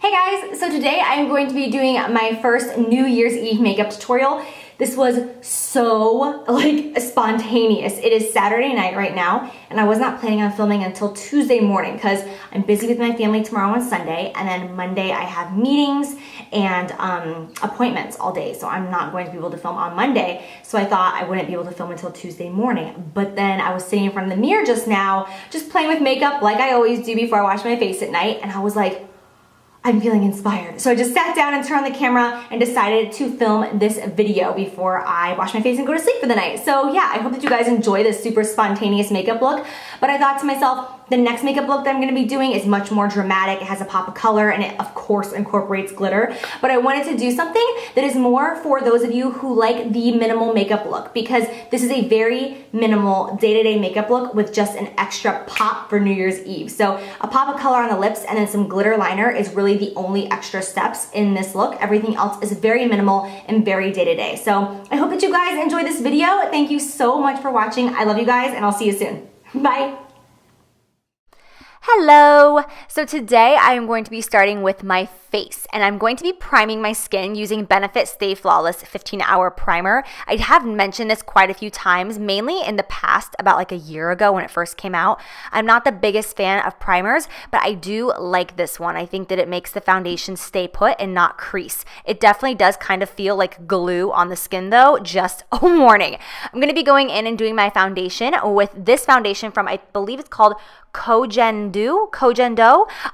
Hey guys, so today I'm going to be doing my first New Year's Eve makeup tutorial. This was so spontaneous. It is Saturday night right now, and I was not planning on filming until Tuesday morning because I'm busy with my family tomorrow and Sunday, and then Monday I have meetings and appointments all day, so I'm not going to be able to film on Monday. So I thought I wouldn't be able to film until Tuesday morning. But then I was sitting in front of the mirror just now, just playing with makeup like I always do before I wash my face at night, and I was like, I'm feeling inspired. So I just sat down and turned on the camera and decided to film this video before I wash my face and go to sleep for the night. So yeah, I hope that you guys enjoy this super spontaneous makeup look. But I thought to myself, the next makeup look that I'm gonna be doing is much more dramatic. It has a pop of color and it of course incorporates glitter. But I wanted to do something that is more for those of you who like the minimal makeup look, because this is a very minimal day-to-day makeup look with just an extra pop for New Year's Eve. So a pop of color on the lips and then some glitter liner is really the only extra steps in this look. Everything else is very minimal and very day-to-day. So I hope that you guys enjoy this video. Thank you so much for watching. I love you guys and I'll see you soon. Bye. Hello! So today I am going to be starting with my face, and I'm going to be priming my skin using Benefit Stay Flawless 15-Hour Primer. I have mentioned this quite a few times, mainly in the past, about like a year ago when it first came out. I'm not the biggest fan of primers, but I do like this one. I think that it makes the foundation stay put and not crease. It definitely does kind of feel like glue on the skin though, just a warning. I'm going to be going in and doing my foundation with this foundation from, I believe it's called Kojendo.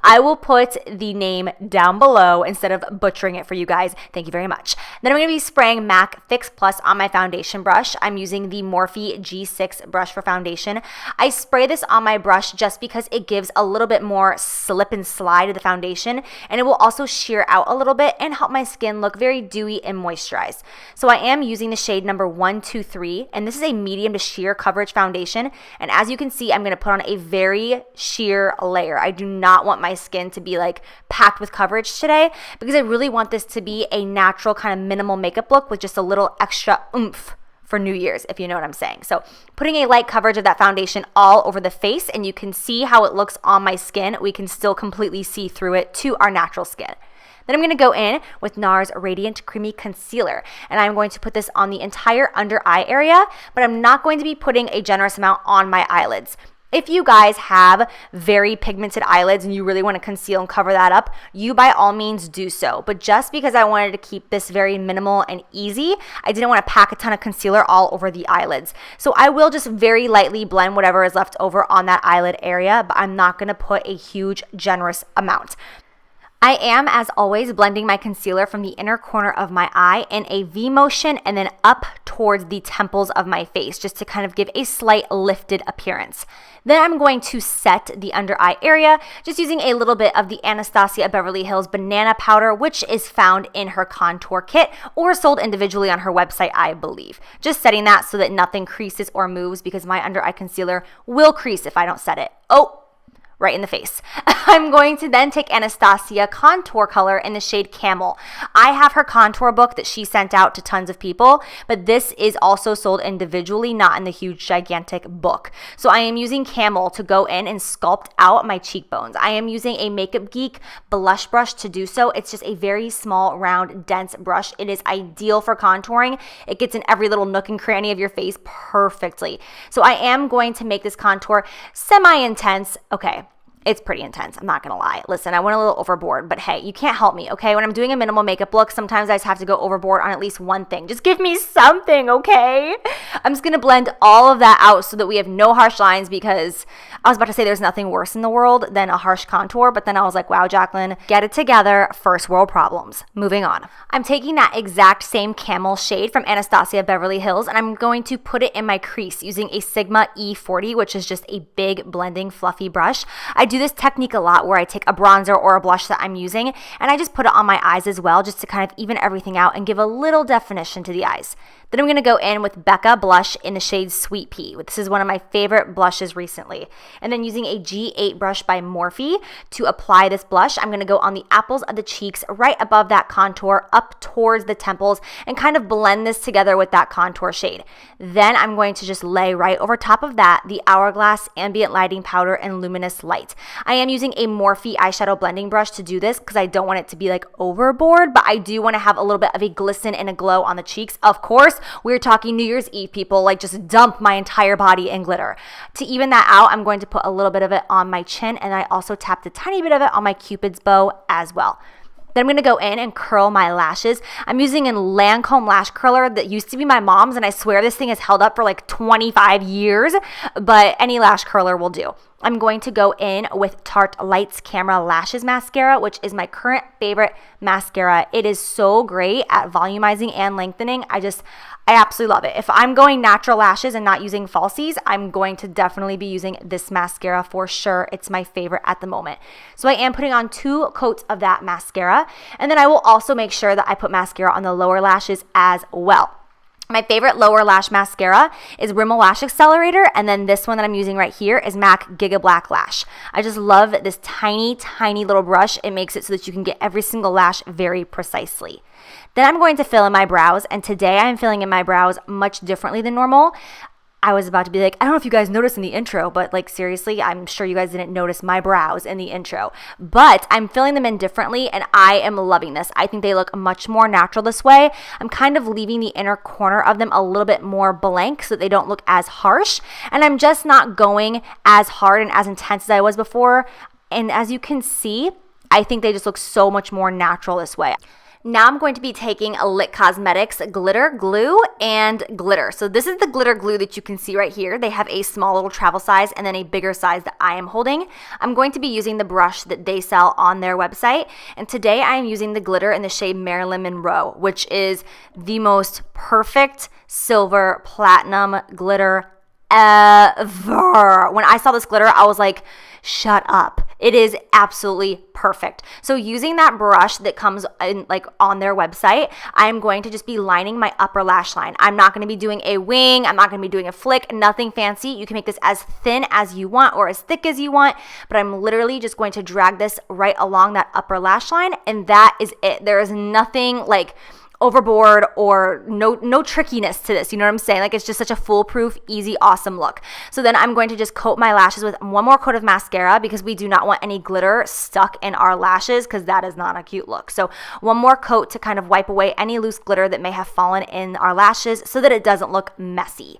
I will put the name down below instead of butchering it for you guys. Thank you very much. Then I'm going to be spraying MAC Fix Plus on my foundation brush. I'm using the Morphe G6 brush for foundation. I spray this on my brush just because it gives a little bit more slip and slide to the foundation, and it will also sheer out a little bit and help my skin look very dewy and moisturized. So I am using the shade number 123, and this is a medium to sheer coverage foundation, and as you can see, I'm going to put on a very sheer layer. I do not want my skin to be like packed with coverage today because I really want this to be a natural kind of minimal makeup look with just a little extra oomph for New Year's, if you know what I'm saying. So putting a light coverage of that foundation all over the face, and you can see how it looks on my skin. We can still completely see through it to our natural skin. Then I'm going to go in with NARS Radiant Creamy Concealer, and I'm going to put this on the entire under eye area, but I'm not going to be putting a generous amount on my eyelids. If you guys have very pigmented eyelids and you really want to conceal and cover that up, you by all means do so. But just because I wanted to keep this very minimal and easy, I didn't want to pack a ton of concealer all over the eyelids. So I will just very lightly blend whatever is left over on that eyelid area, but I'm not going to put a huge, generous amount. I am, as always, blending my concealer from the inner corner of my eye in a V motion and then up towards the temples of my face, just to kind of give a slight lifted appearance. Then I'm going to set the under eye area, just using a little bit of the Anastasia Beverly Hills Banana Powder, which is found in her contour kit or sold individually on her website, I believe. Just setting that so that nothing creases or moves, because my under eye concealer will crease if I don't set it. Oh! Right in the face. I'm going to then take Anastasia contour color in the shade Camel. I have her contour book that she sent out to tons of people, but this is also sold individually, not in the huge gigantic book. So I am using Camel to go in and sculpt out my cheekbones. I am using a Makeup Geek blush brush to do so. It's just a very small, round, dense brush. It is ideal for contouring. It gets in every little nook and cranny of your face perfectly. So I am going to make this contour semi-intense. Okay. It's pretty intense, I'm not gonna lie. Listen, I went a little overboard, but hey, you can't help me, okay? When I'm doing a minimal makeup look, sometimes I just have to go overboard on at least one thing. Just give me something, okay? I'm just gonna blend all of that out so that we have no harsh lines, because I was about to say there's nothing worse in the world than a harsh contour, but then I was like, wow, Jacqueline, get it together, first world problems. Moving on. I'm taking that exact same Camel shade from Anastasia Beverly Hills, and I'm going to put it in my crease using a Sigma E40, which is just a big blending fluffy brush. I do this technique a lot where I take a bronzer or a blush that I'm using and I just put it on my eyes as well, just to kind of even everything out and give a little definition to the eyes. Then I'm going to go in with Becca blush in the shade Sweet Pea. This is one of my favorite blushes recently. And then using a G8 brush by Morphe to apply this blush, I'm going to go on the apples of the cheeks right above that contour up towards the temples and kind of blend this together with that contour shade. Then I'm going to just lay right over top of that the Hourglass Ambient Lighting Powder in Luminous Light. I am using a Morphe eyeshadow blending brush to do this because I don't want it to be like overboard, but I do want to have a little bit of a glisten and a glow on the cheeks. Of course, we're talking New Year's Eve, people, like just dump my entire body in glitter. To even that out, I'm going to put a little bit of it on my chin, and I also tapped a tiny bit of it on my Cupid's bow as well. Then I'm going to go in and curl my lashes. I'm using a Lancome lash curler that used to be my mom's, and I swear this thing has held up for like 25 years, but any lash curler will do. I'm going to go in with Tarte Lights Camera Lashes Mascara, which is my current favorite mascara. It is so great at volumizing and lengthening. I absolutely love it. If I'm going natural lashes and not using falsies, I'm going to definitely be using this mascara for sure. It's my favorite at the moment. So I am putting on 2 coats of that mascara, and then I will also make sure that I put mascara on the lower lashes as well. My favorite lower lash mascara is Rimmel Lash Accelerator, and then this one that I'm using right here is MAC Giga Black Lash. I just love this tiny, tiny little brush. It makes it so that you can get every single lash very precisely. Then I'm going to fill in my brows, and today I'm filling in my brows much differently than normal. I was about to be like, I don't know if you guys noticed in the intro, but like seriously, I'm sure you guys didn't notice my brows in the intro, but I'm filling them in differently and I am loving this. I think they look much more natural this way. I'm kind of leaving the inner corner of them a little bit more blank so that they don't look as harsh, and I'm just not going as hard and as intense as I was before. And as you can see, I think they just look so much more natural this way. Now I'm going to be taking a LIT Cosmetics glitter glue and glitter. So this is the glitter glue that you can see right here. They have a small little travel size and then a bigger size that I am holding. I'm going to be using the brush that they sell on their website. And today I am using the glitter in the shade Marilyn Monroe, which is the most perfect silver platinum glitter ever. When I saw this glitter, I was like, shut up. It is absolutely perfect. So using that brush that comes in like on their website, I'm going to just be lining my upper lash line. I'm not going to be doing a wing. I'm not going to be doing a flick, nothing fancy. You can make this as thin as you want or as thick as you want, but I'm literally just going to drag this right along that upper lash line, and that is it. There is nothing like overboard or no trickiness to this. You know what I'm saying? Like, it's just such a foolproof, easy, awesome look. So then I'm going to just coat my lashes with one more coat of mascara because we do not want any glitter stuck in our lashes because that is not a cute look. So one more coat to kind of wipe away any loose glitter that may have fallen in our lashes so that it doesn't look messy.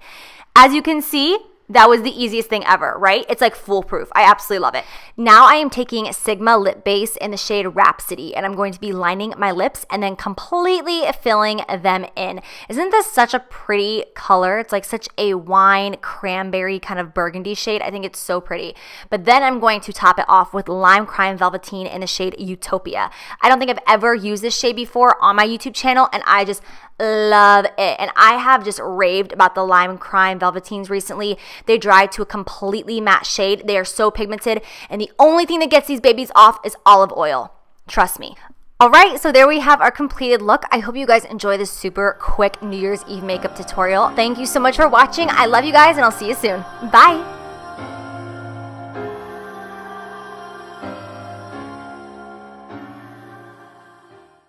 As you can see, that was the easiest thing ever, right? It's like foolproof. I absolutely love it. Now I am taking Sigma Lip Base in the shade Rhapsody, and I'm going to be lining my lips and then completely filling them in. Isn't this such a pretty color? It's like such a wine cranberry kind of burgundy shade. I think it's so pretty. But then I'm going to top it off with Lime Crime Velveteen in the shade Utopia. I don't think I've ever used this shade before on my YouTube channel, and I just love it. And I have just raved about the Lime Crime Velveteens recently. They dry to a completely matte shade. They are so pigmented, and the only thing that gets these babies off is olive oil. Trust me. All right, so there we have our completed look. I hope you guys enjoy this super quick New Year's Eve makeup tutorial. Thank you so much for watching. I love you guys, and I'll see you soon. Bye.